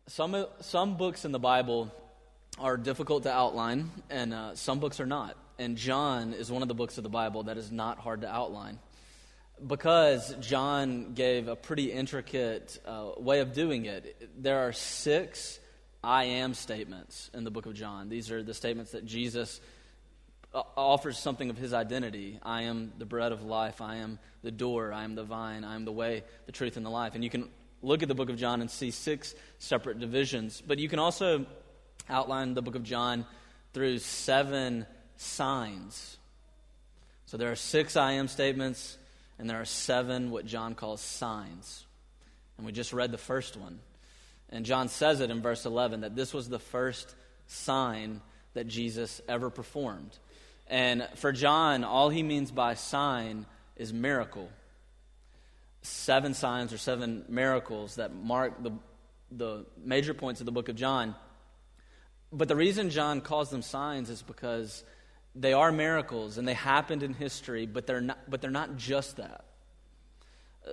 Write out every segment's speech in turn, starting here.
Some books in the Bible are difficult to outline, and some books are not. And John is one of the books of the Bible that is not hard to outline, because John gave a pretty intricate way of doing it. There are 6 I am statements in the book of John. These are the statements that Jesus offers something of his identity. I am the bread of life. I am the door. I am the vine. I am the way, the truth, and the life. And you can look at the book of John and see 6 separate divisions. But you can also outline the book of John through 7 signs. So there are 6 I am statements, and there are 7 what John calls signs. And we just read the first one. And John says it in verse 11, that this was the first sign that Jesus ever performed. And for John, all he means by sign is miracle. 7 signs or 7 miracles that mark the major points of the book of John. But the reason John calls them signs is because they are miracles and they happened in history, but they're not just that.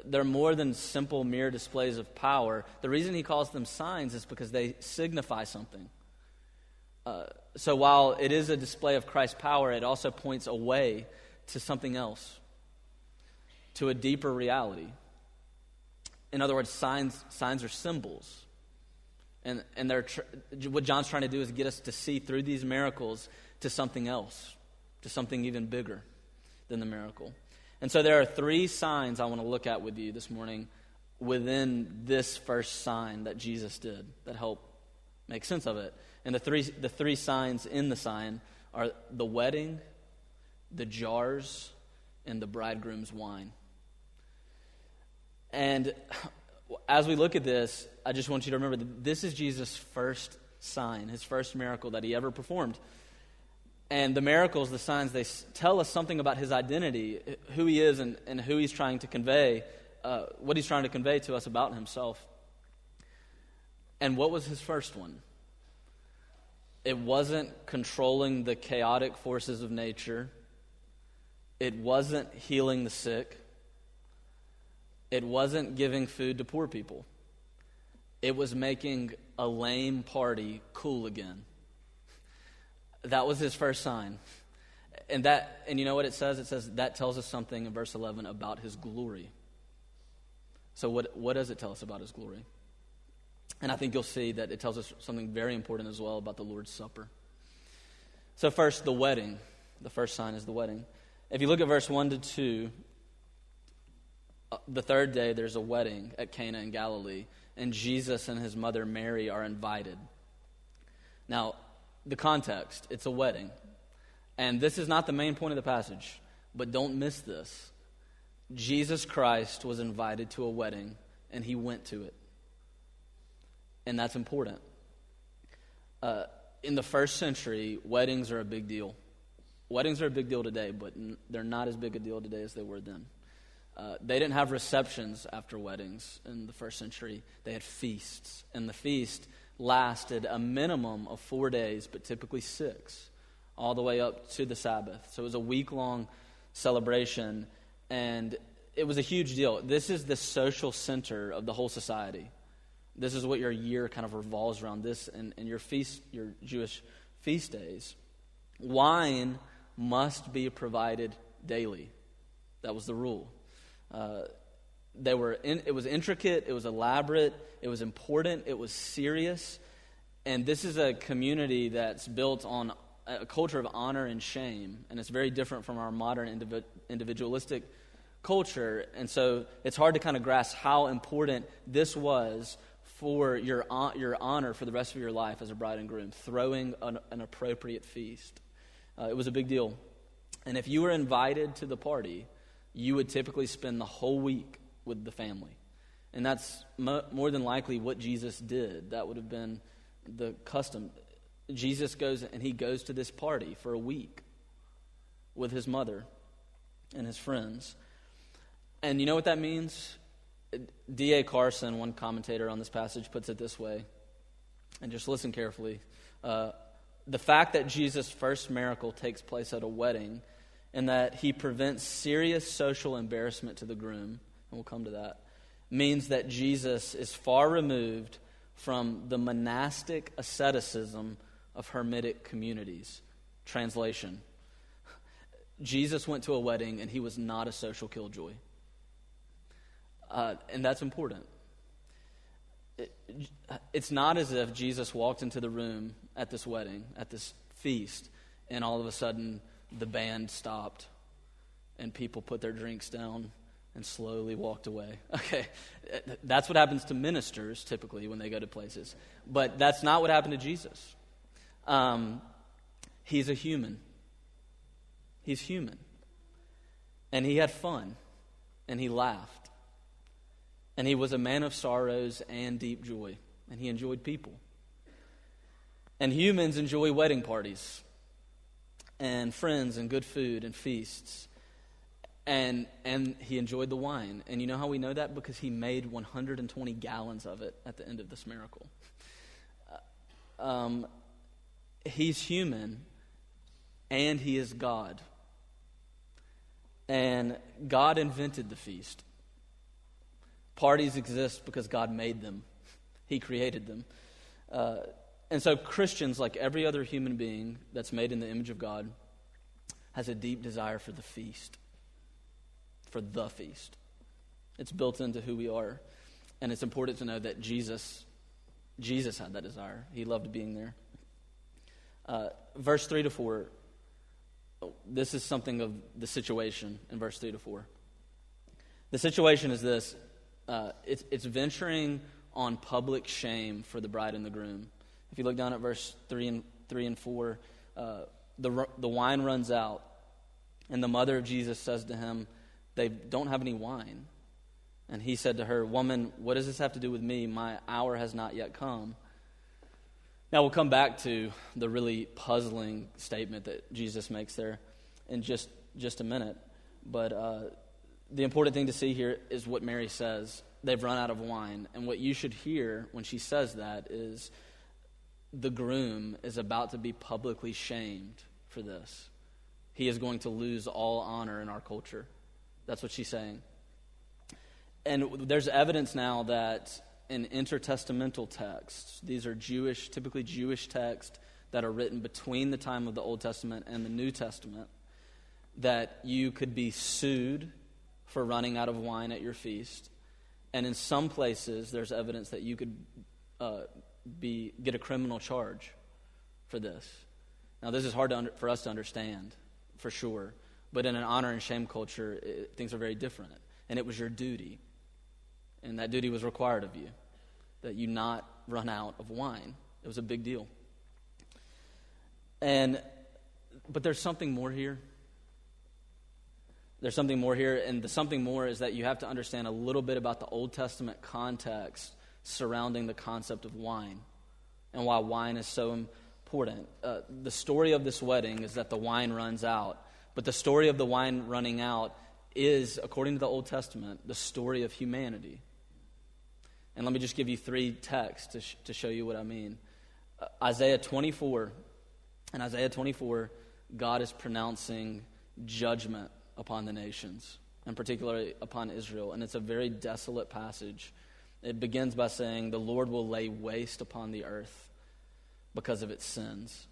They're more than simple mere displays of power. The reason he calls them signs is because they signify something. So while it is a display of Christ's power, it also points away to something else, to a deeper reality. In other words, signs are symbols. And they're what John's trying to do is get us to see through these miracles to something else, to something even bigger than the miracle. And so there are 3 signs I want to look at with you this morning within this first sign that Jesus did that help make sense of it. And the three signs in the sign are the wedding, the jars, and the bridegroom's wine. And as we look at this, I just want you to remember that this is Jesus' first sign, his first miracle that he ever performed. And the miracles, the signs, they tell us something about his identity, who he is and who he's trying to convey, what he's trying to convey to us about himself. And what was his first one? It wasn't controlling the chaotic forces of nature. It wasn't healing the sick. It wasn't giving food to poor people. It was making a lame party cool again. That was his first sign. And you know what it says? It says that tells us something in verse 11 about his glory. So what does it tell us about his glory? And I think you'll see that it tells us something very important as well about the Lord's Supper. So first, the wedding. The first sign is the wedding. If you look at verse 1 to 2, the third day there's a wedding at Cana in Galilee, and Jesus and his mother Mary are invited. Now, the context, it's a wedding. And this is not the main point of the passage, but don't miss this. Jesus Christ was invited to a wedding, and he went to it. And that's important. In the first century, weddings are a big deal. Weddings are a big deal today, but they're not as big a deal today as they were then. They didn't have receptions after weddings in the first century. They had feasts, and the feast lasted a minimum of 4 days, but typically 6, all the way up to the Sabbath. So it was a week-long celebration, and it was a huge deal. This is the social center of the whole society. This is what your year kind of revolves around, this and your feast, your Jewish feast days. Wine must be provided daily. That was the rule. It was intricate, it was elaborate, it was important, it was serious. And this is a community that's built on a culture of honor and shame, and it's very different from our modern individualistic culture. And so it's hard to kind of grasp how important this was for your honor for the rest of your life as a bride and groom, throwing an appropriate feast. It was a big deal. And if you were invited to the party, you would typically spend the whole week with the family. And that's more than likely what Jesus did. That would have been the custom. Jesus goes to this party for a week with his mother and his friends. And you know what that means? D.A. Carson, one commentator on this passage, puts it this way, and just listen carefully. The fact that Jesus' first miracle takes place at a wedding and that he prevents serious social embarrassment to the groom, and we'll come to that, means that Jesus is far removed from the monastic asceticism of hermitic communities. Translation: Jesus went to a wedding and he was not a social killjoy. And that's important. It's not as if Jesus walked into the room at this wedding, at this feast, and all of a sudden the band stopped and people put their drinks down and slowly walked away. Okay, that's what happens to ministers typically when they go to places. But that's not what happened to Jesus. He's a human. He's human. And he had fun. And he laughed. And he was a man of sorrows and deep joy. And he enjoyed people. And humans enjoy wedding parties. And friends and good food and feasts. And he enjoyed the wine. And you know how we know that? Because he made 120 gallons of it at the end of this miracle. He's human. And he is God. And God invented the feast. Parties exist because God made them. He created them. And so Christians, like every other human being that's made in the image of God, has a deep desire for the feast. For the feast. It's built into who we are. And it's important to know that Jesus had that desire. He loved being there. Verse 3 to 4. This is something of the situation in verse 3 to 4. The situation is this. It's venturing on public shame for the bride and the groom. If you look down at verse 3 and 4, the wine runs out, and the mother of Jesus says to him, "They don't have any wine." And he said to her, "Woman, what does this have to do with me? My hour has not yet come." Now we'll come back to the really puzzling statement that Jesus makes there in just a minute. But the important thing to see here is what Mary says. They've run out of wine. And what you should hear when she says that is the groom is about to be publicly shamed for this. He is going to lose all honor in our culture. That's what she's saying. And there's evidence now that in intertestamental texts, these are typically Jewish texts that are written between the time of the Old Testament and the New Testament, that you could be sued for running out of wine at your feast. And in some places, there's evidence that you could get a criminal charge for this. Now, this is hard for us to understand, for sure. But in an honor and shame culture, things are very different. And it was your duty. And that duty was required of you, that you not run out of wine. It was a big deal. But there's something more here. There's something more here, and the something more is that you have to understand a little bit about the Old Testament context surrounding the concept of wine and why wine is so important. The story of this wedding is that the wine runs out, but the story of the wine running out is, according to the Old Testament, the story of humanity. And let me just give you 3 texts to show you what I mean. Isaiah 24. In Isaiah 24, God is pronouncing judgment upon the nations, and particularly upon Israel. And it's a very desolate passage. It begins by saying, "The Lord will lay waste upon the earth because of its sins."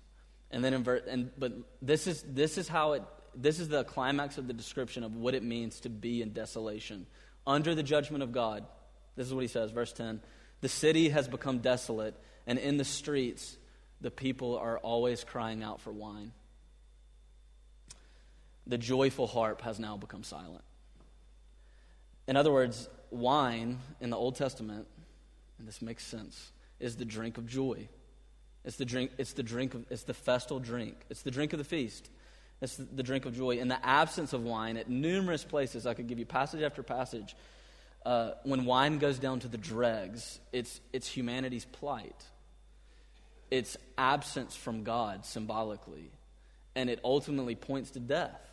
And then but this is the climax of the description of what it means to be in desolation under the judgment of God. This is what he says, verse 10. "The city has become desolate, and in the streets the people are always crying out for wine. The joyful harp has now become silent." In other words, wine in the Old Testament, and this makes sense, is the drink of joy. It's the festal drink. It's the drink of the feast. It's the drink of joy. In the absence of wine, at numerous places, I could give you passage after passage, when wine goes down to the dregs, it's humanity's plight. It's absence from God symbolically. And it ultimately points to death.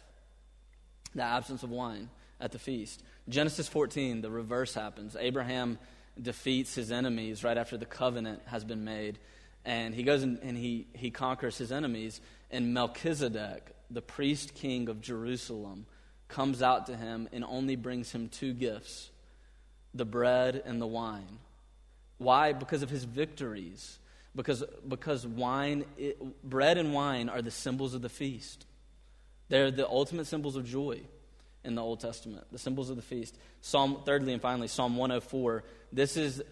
The absence of wine at the feast. Genesis 14, the reverse happens. Abraham defeats his enemies right after the covenant has been made. And he goes and he conquers his enemies. And Melchizedek, the priest king of Jerusalem, comes out to him and only brings him 2 gifts: the bread and the wine. Why? Because of his victories. Because bread and wine are the symbols of the feast. They're the ultimate symbols of joy in the Old Testament, the symbols of the feast. Thirdly and finally, Psalm 104.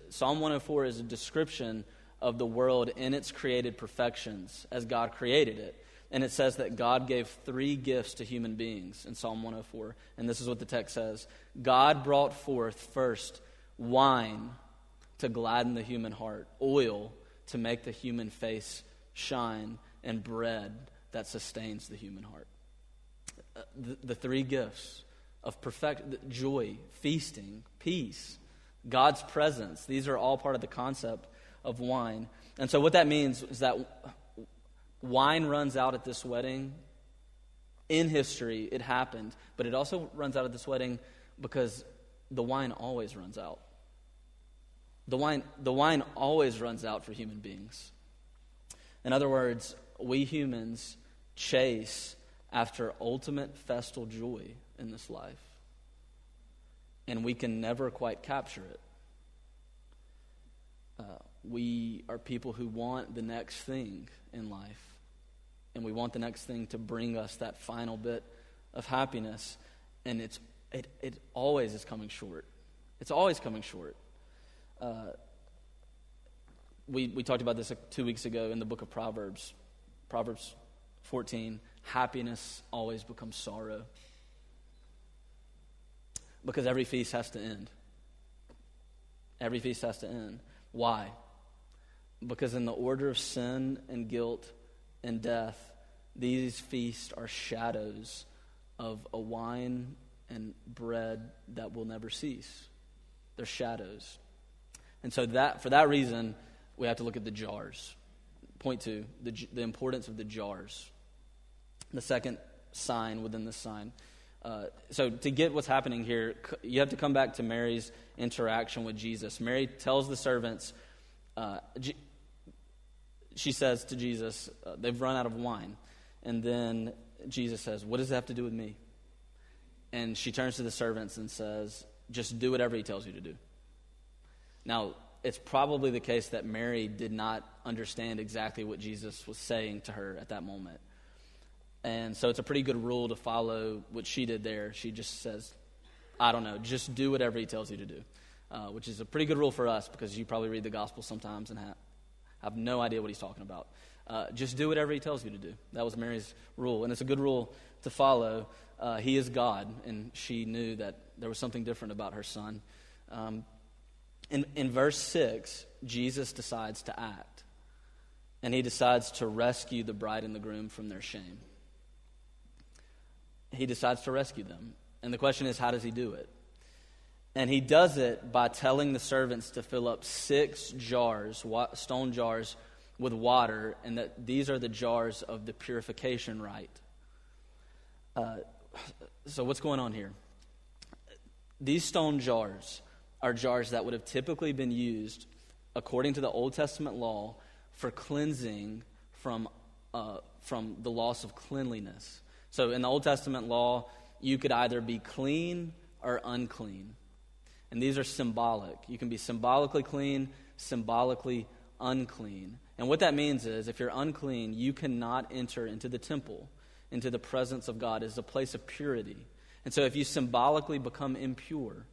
Psalm 104 is a description of the world in its created perfections as God created it. And it says that God gave 3 gifts to human beings in Psalm 104. And this is what the text says. God brought forth first wine to gladden the human heart, oil to make the human face shine, and bread that sustains the human heart. The 3 gifts of joy, feasting, peace, God's presence. These are all part of the concept of wine. And so what that means is that wine runs out at this wedding. In history, it happened, but it also runs out at this wedding because the wine always runs out. The wine always runs out for human beings. In other words, we humans chase after ultimate festal joy in this life, and we can never quite capture it. We are people who want the next thing in life, and we want the next thing to bring us that final bit of happiness, and it always is coming short. It's always coming short. We talked about this 2 weeks ago in the book of Proverbs. Proverbs 14, happiness always becomes sorrow. Because every feast has to end. Every feast has to end. Why? Because in the order of sin and guilt and death, these feasts are shadows of a wine and bread that will never cease. They're shadows. And so for that reason, we have to look at the jars. Point 2, the importance of the jars. The second sign within this sign. So to get what's happening here, you have to come back to Mary's interaction with Jesus. Mary tells the servants, she says to Jesus, they've run out of wine. And then Jesus says, what does that have to do with me? And she turns to the servants and says, just do whatever he tells you to do. Now, it's probably the case that Mary did not understand exactly what Jesus was saying to her at that moment. And so it's a pretty good rule to follow what she did there. She just says, I don't know, just do whatever he tells you to do, which is a pretty good rule for us because you probably read the gospel sometimes and have no idea what he's talking about. Just do whatever he tells you to do. That was Mary's rule, and it's a good rule to follow. He is God, and she knew that there was something different about her son. In verse 6, Jesus decides to act, and he decides to rescue the bride and the groom from their shame. He decides to rescue them. And the question is, how does he do it? And he does it by telling the servants to fill up 6 jars, stone jars, with water, and that these are the jars of the purification rite. So what's going on here? These stone jars are jars that would have typically been used, according to the Old Testament law, for cleansing from the loss of cleanliness. So in the Old Testament law, you could either be clean or unclean. And these are symbolic. You can be symbolically clean, symbolically unclean. And what that means is, if you're unclean, you cannot enter into the temple, into the presence of God. It's a place of purity. And so if you symbolically become impure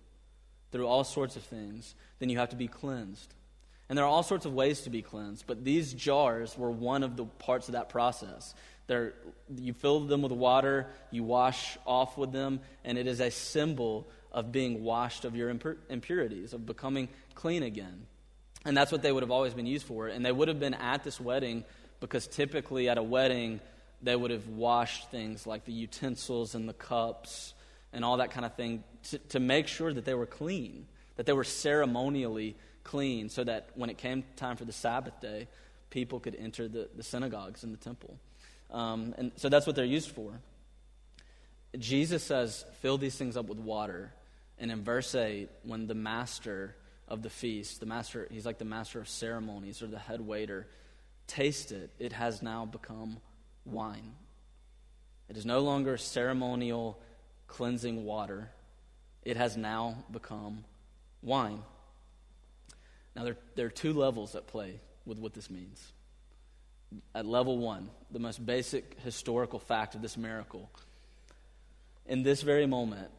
through all sorts of things, then you have to be cleansed. And there are all sorts of ways to be cleansed, but these jars were one of the parts of that process. You fill them with water, you wash off with them, and it is a symbol of being washed of your impurities, of becoming clean again. And that's what they would have always been used for. And they would have been at this wedding because typically at a wedding, they would have washed things like the utensils and the cups and all that kind of thing to make sure that they were clean, that they were ceremonially clean, so that when it came time for the Sabbath day, people could enter the synagogues and the temple. And so that's what they're used for. Jesus says, fill these things up with water. And in verse 8, when the master of the feast, he's like the master of ceremonies or the head waiter, taste it, it has now become wine. It is no longer ceremonial cleansing water. It has now become wine. Now, there are two levels at play with what this means. At level one, the most basic historical fact of this miracle, in this very moment,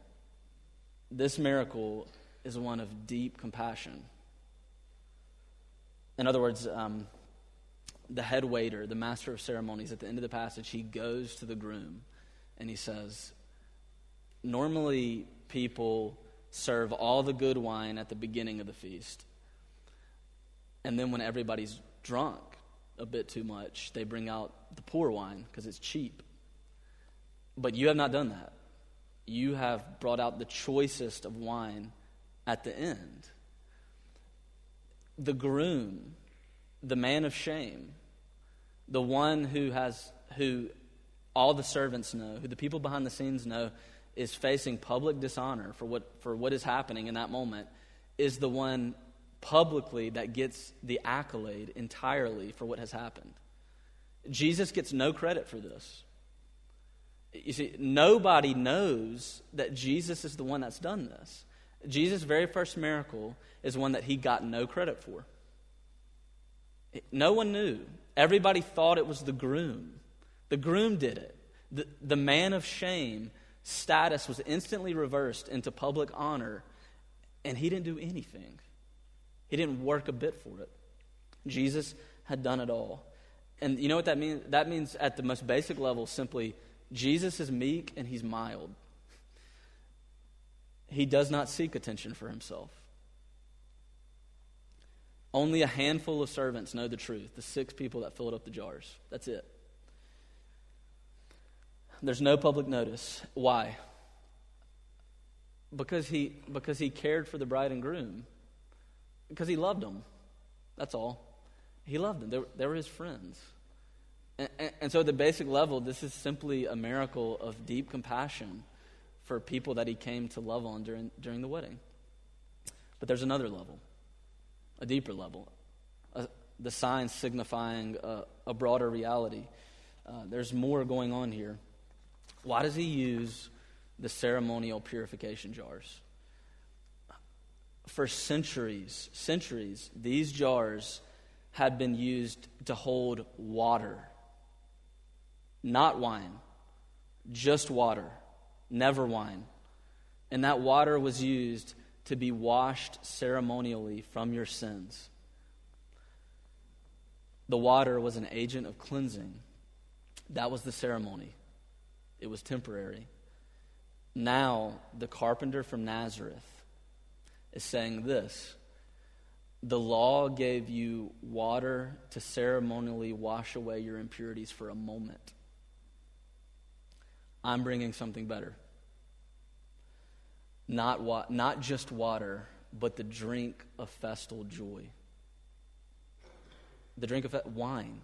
this miracle is one of deep compassion. In other words, the head waiter, the master of ceremonies, at the end of the passage, he goes to the groom and he says, normally people serve all the good wine at the beginning of the feast. And then when everybody's drunk a bit too much, they bring out the poor wine because it's cheap. But you have not done that. You have brought out the choicest of wine at the end. The groom, the man of shame, the one who all the servants know, who the people behind the scenes know is facing public dishonor for what is happening in that moment, is the one publicly that gets the accolade entirely for what has happened. Jesus gets no credit for this. You see, nobody knows that Jesus is the one that's done this. Jesus' very first miracle is one that he got no credit for. No one knew. Everybody thought it was the groom. The groom did it. The man of shame status was instantly reversed into public honor, and he didn't do anything. He didn't work a bit for it. Jesus had done it all. And you know what that means? That means at the most basic level, simply, Jesus is meek and he's mild. He does not seek attention for himself. Only a handful of servants know the truth, the 6 people that filled up the jars. That's it. There's no public notice. Why? Because he cared for the bride and groom. Because he loved them. That's all. He loved them. They were his friends. And so at the basic level, this is simply a miracle of deep compassion for people that he came to love on during the wedding. But there's another level, a deeper level, the sign signifying a broader reality. There's more going on here. Why does he use the ceremonial purification jars? For centuries, these jars had been used to hold water. Not wine, just water, never wine. And that water was used to be washed ceremonially from your sins. The water was an agent of cleansing. That was the ceremony. It was temporary. Now, the carpenter from Nazareth is saying this: the law gave you water to ceremonially wash away your impurities for a moment. I'm bringing something better. Not just water, but the drink of festal joy. The drink of wine.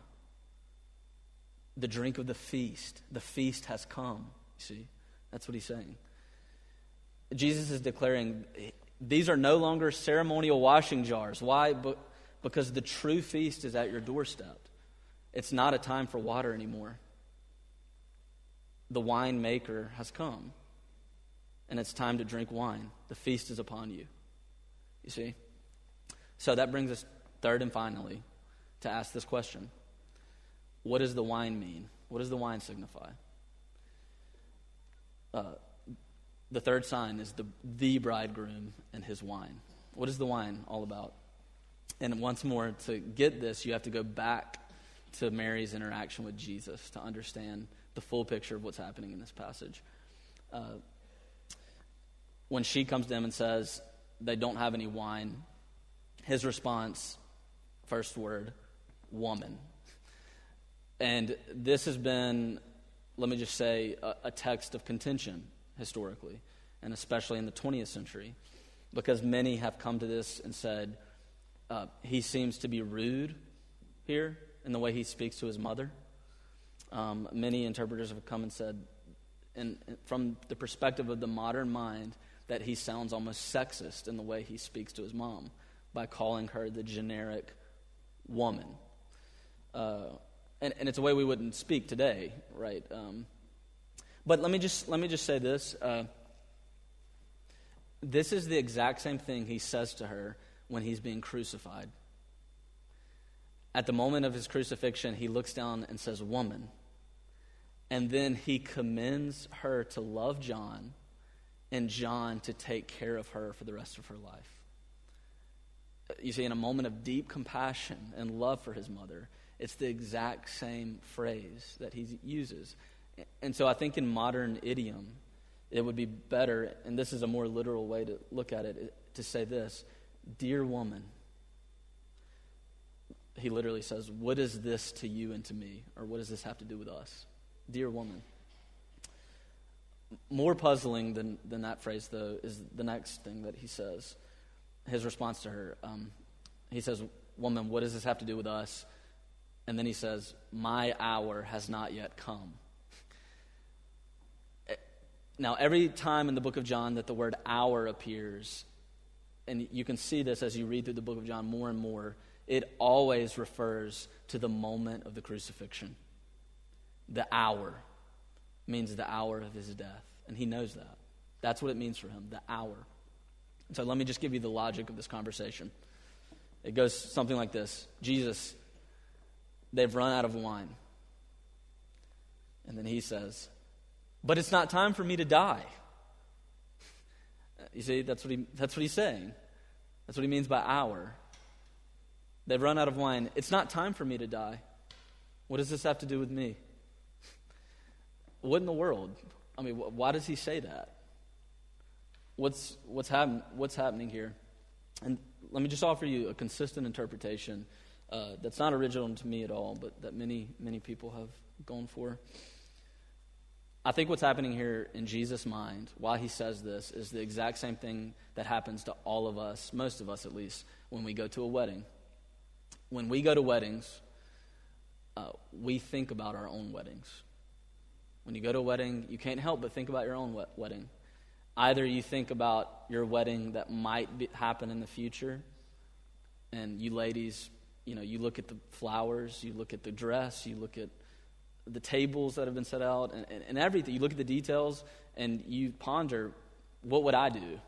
The drink of the feast. The feast has come. See, that's what he's saying. Jesus is declaring these are no longer ceremonial washing jars. Why? Because the true feast is at your doorstep. It's not a time for water anymore. The wine maker has come, and it's time to drink wine. The feast is upon you. You see? So that brings us third and finally to ask this question. What does the wine mean? What does the wine signify? The third sign is the bridegroom and his wine. What is the wine all about? And once more, to get this, you have to go back to Mary's interaction with Jesus to understand the full picture of what's happening in this passage. When she comes to him and says they don't have any wine, his response, first word, woman. And this has been, let me just say, a text of contention historically, and especially in the 20th century, because many have come to this and said, he seems to be rude here in the way he speaks to his mother. Many interpreters have come and said, and from the perspective of the modern mind, that he sounds almost sexist in the way he speaks to his mom by calling her the generic woman. And it's a way we wouldn't speak today, right? But let me just say this. This is the exact same thing he says to her when he's being crucified. At the moment of his crucifixion, he looks down and says, "Woman." And then he commends her to love John and John to take care of her for the rest of her life. You see, in a moment of deep compassion and love for his mother, it's the exact same phrase that he uses. And so I think in modern idiom, it would be better, and this is a more literal way to look at it, to say this: "Dear woman." He literally says, "What is this to you and to me?" Or what does this have to do with us? Dear woman. More puzzling than that phrase, though, is the next thing that he says. His response to her. He says, "Woman, what does this have to do with us?" And then he says, "My hour has not yet come." Now, every time in the book of John that the word hour appears, and you can see this as you read through the book of John more and more, it always refers to the moment of the crucifixion. The hour means the hour of his death, and he knows that. That's what it means for him, the hour. So let me just give you the logic of this conversation. It goes something like this: "Jesus, they've run out of wine." And then he says, "But it's not time for me to die." You see, that's what he's saying. That's what he means by hour. They've run out of wine. It's not time for me to die. What does this have to do with me? What in the world? I mean, why does he say that? What's happening here? And let me just offer you a consistent interpretation that's not original to me at all, but that many people have gone for. I think what's happening here in Jesus' mind, while he says this, is the exact same thing that happens to all of us, most of us at least, when we go to a wedding. When we go to weddings, we think about our own weddings. When you go to a wedding, you can't help but think about your own wedding. Either you think about your wedding that might happen in the future, and you ladies, you look at the flowers, you look at the dress, you look at the tables that have been set out, and everything. You look at the details, and you ponder, what would I do?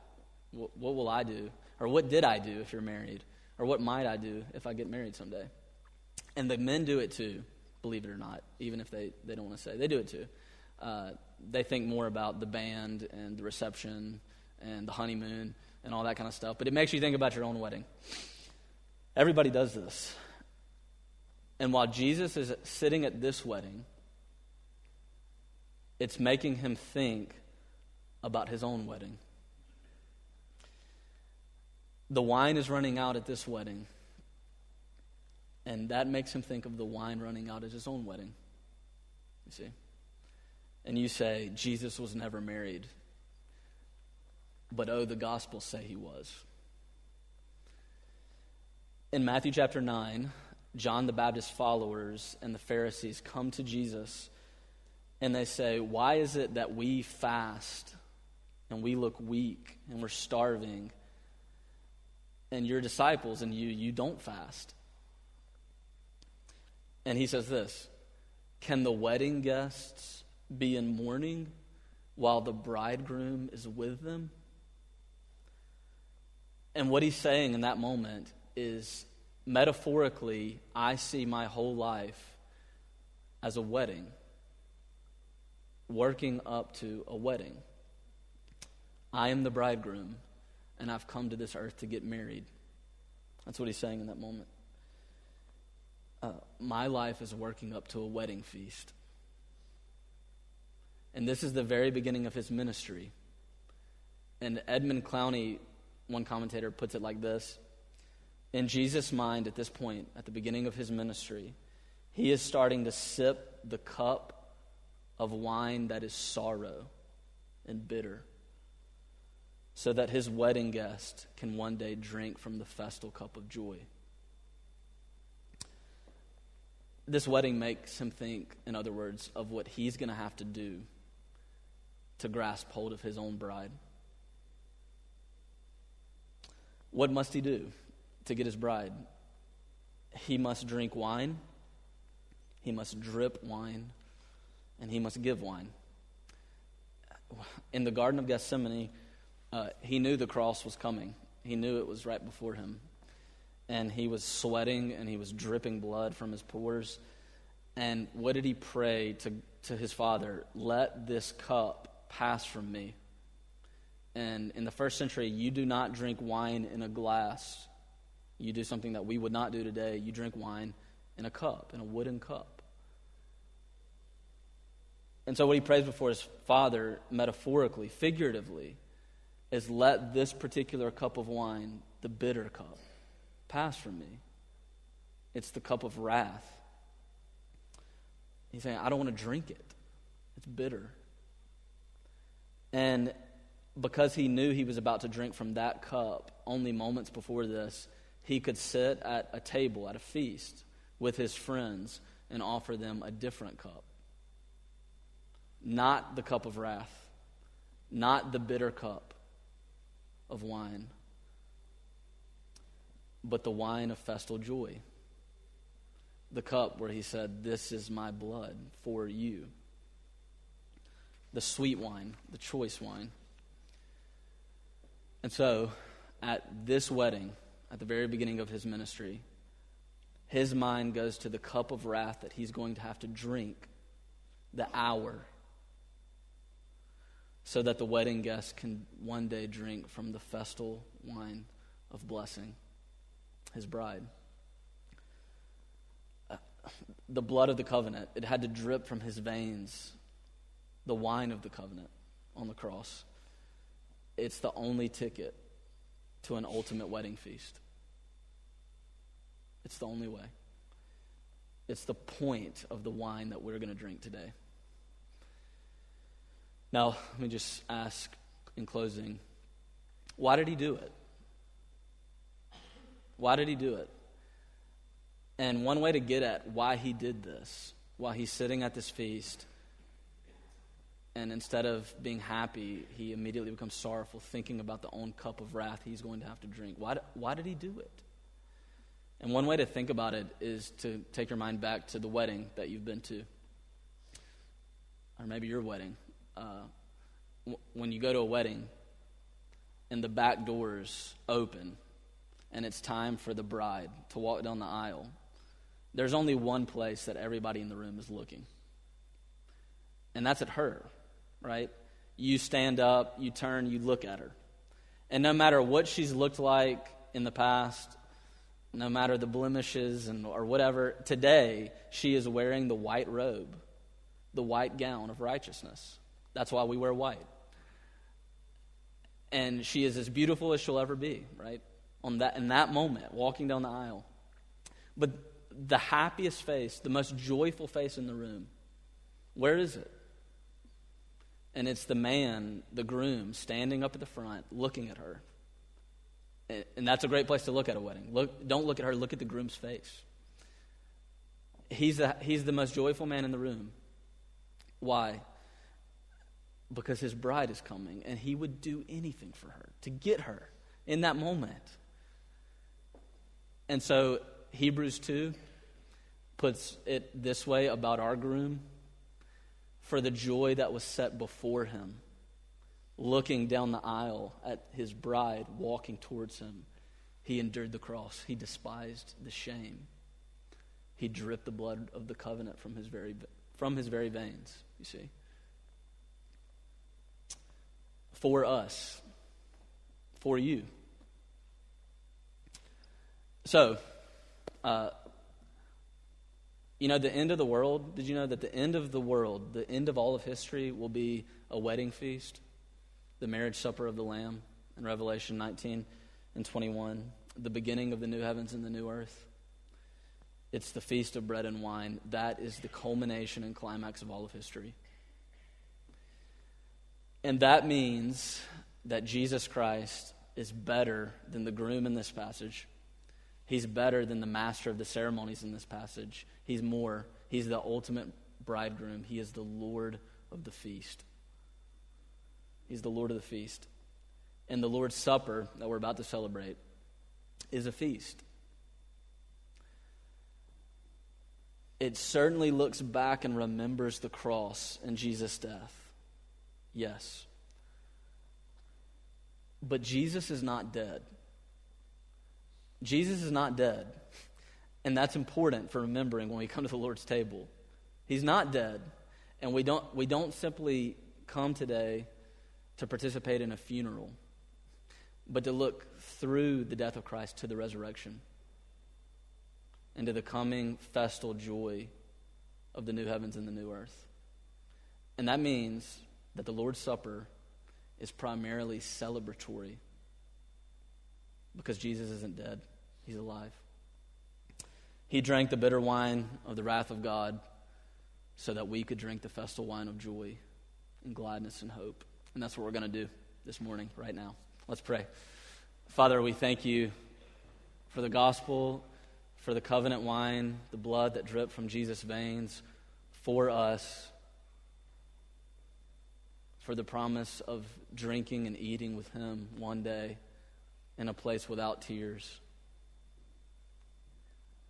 What will I do? Or what did I do if you're married? Or what might I do if I get married someday? And the men do it too, believe it or not, even if they don't want to say. They do it too. They think more about the band and the reception and the honeymoon and all that kind of stuff. But it makes you think about your own wedding. Everybody does this. And while Jesus is sitting at this wedding, it's making him think about his own wedding. The wine is running out at this wedding, and that makes him think of the wine running out at his own wedding. You see? And you say, Jesus was never married. But the Gospels say he was. In Matthew chapter 9, John the Baptist's followers and the Pharisees come to Jesus, and they say, "Why is it that we fast and we look weak and we're starving, and your disciples and you don't fast?" And he says this: "Can the wedding guests be in mourning while the bridegroom is with them?" And what he's saying in that moment is, metaphorically, I see my whole life as a wedding, working up to a wedding. I am the bridegroom, and I've come to this earth to get married. That's what he's saying in that moment. My life is working up to a wedding feast. And this is the very beginning of his ministry. And Edmund Clowney, one commentator, puts it like this: in Jesus' mind at this point, at the beginning of his ministry, he is starting to sip the cup of wine that is sorrow and bitter, so that his wedding guest can one day drink from the festal cup of joy. This wedding makes him think, in other words, of what he's going to have to do to grasp hold of his own bride. What must he do to get his bride? He must drink wine, he must drip wine, and he must give wine. In the Garden of Gethsemane, he knew the cross was coming. He knew it was right before him. and he was sweating, and he was dripping blood from his pores. And what did he pray to his Father? Let this cup pass from me. And in the first century, you do not drink wine in a glass. You do something that we would not do today. You drink wine in a cup, in a wooden cup. And so what he prays before his Father, metaphorically, figuratively, is let this particular cup of wine, the bitter cup, pass from me. It's the cup of wrath. He's saying, I don't want to drink it. It's bitter. And because he knew he was about to drink from that cup, only moments before this, he could sit at a table, at a feast, with his friends and offer them a different cup. Not the cup of wrath, not the bitter cup of wine, but the wine of festal joy. The cup where he said, this is my blood for you. The sweet wine, the choice wine. And so, at this wedding, at the very beginning of his ministry, his mind goes to the cup of wrath that he's going to have to drink, the hour, so that the wedding guests can one day drink from the festal wine of blessing, his bride. The blood of the covenant, it had to drip from his veins, the wine of the covenant on the cross. It's the only ticket to an ultimate wedding feast. It's the only way. It's the point of the wine that we're going to drink today. Now, let me just ask in closing, why did he do it? Why did he do it? And one way to get at why he did this, while he's sitting at this feast, and instead of being happy, he immediately becomes sorrowful, thinking about the own cup of wrath he's going to have to drink. Why did he do it? And one way to think about it is to take your mind back to the wedding that you've been to, or maybe your wedding. When you go to a wedding and the back doors open and it's time for the bride to walk down the aisle, there's only one place that everybody in the room is looking. And that's at her, right? You stand up, you turn, you look at her. And no matter what she's looked like in the past, no matter the blemishes or whatever, today she is wearing the white robe, the white gown of righteousness. That's why we wear white. And she is as beautiful as she'll ever be, right? In that moment, walking down the aisle. But the happiest face, the most joyful face in the room, where is it? And it's the man, the groom, standing up at the front, looking at her. And that's a great place to look at a wedding. Don't look at her, look at the groom's face. He's the most joyful man in the room. Why? Because his bride is coming, and he would do anything for her, to get her in that moment. And so Hebrews 2 puts it this way about our groom: for the joy that was set before him, looking down the aisle at his bride walking towards him, he endured the cross. He despised the shame. He dripped the blood of the covenant from his very veins, you see. For us, for you. So, the end of the world, did you know that the end of the world, the end of all of history, will be a wedding feast? The marriage supper of the Lamb in Revelation 19 and 21. The beginning of the new heavens and the new earth. It's the feast of bread and wine. That is the culmination and climax of all of history. And that means that Jesus Christ is better than the groom in this passage. He's better than the master of the ceremonies in this passage. He's more. He's the ultimate bridegroom. He is the Lord of the feast. He's the Lord of the feast. And the Lord's Supper that we're about to celebrate is a feast. It certainly looks back and remembers the cross and Jesus' death. Yes. But Jesus is not dead. Jesus is not dead. And that's important for remembering when we come to the Lord's table. He's not dead. And we don't simply come today to participate in a funeral, but to look through the death of Christ to the resurrection and to the coming festal joy of the new heavens and the new earth. And that means that the Lord's Supper is primarily celebratory because Jesus isn't dead. He's alive. He drank the bitter wine of the wrath of God so that we could drink the festal wine of joy and gladness and hope. And that's what we're going to do this morning, right now. Let's pray. Father, we thank you for the gospel, for the covenant wine, the blood that dripped from Jesus' veins for us, for the promise of drinking and eating with him one day in a place without tears.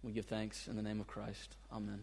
We give thanks in the name of Christ. Amen.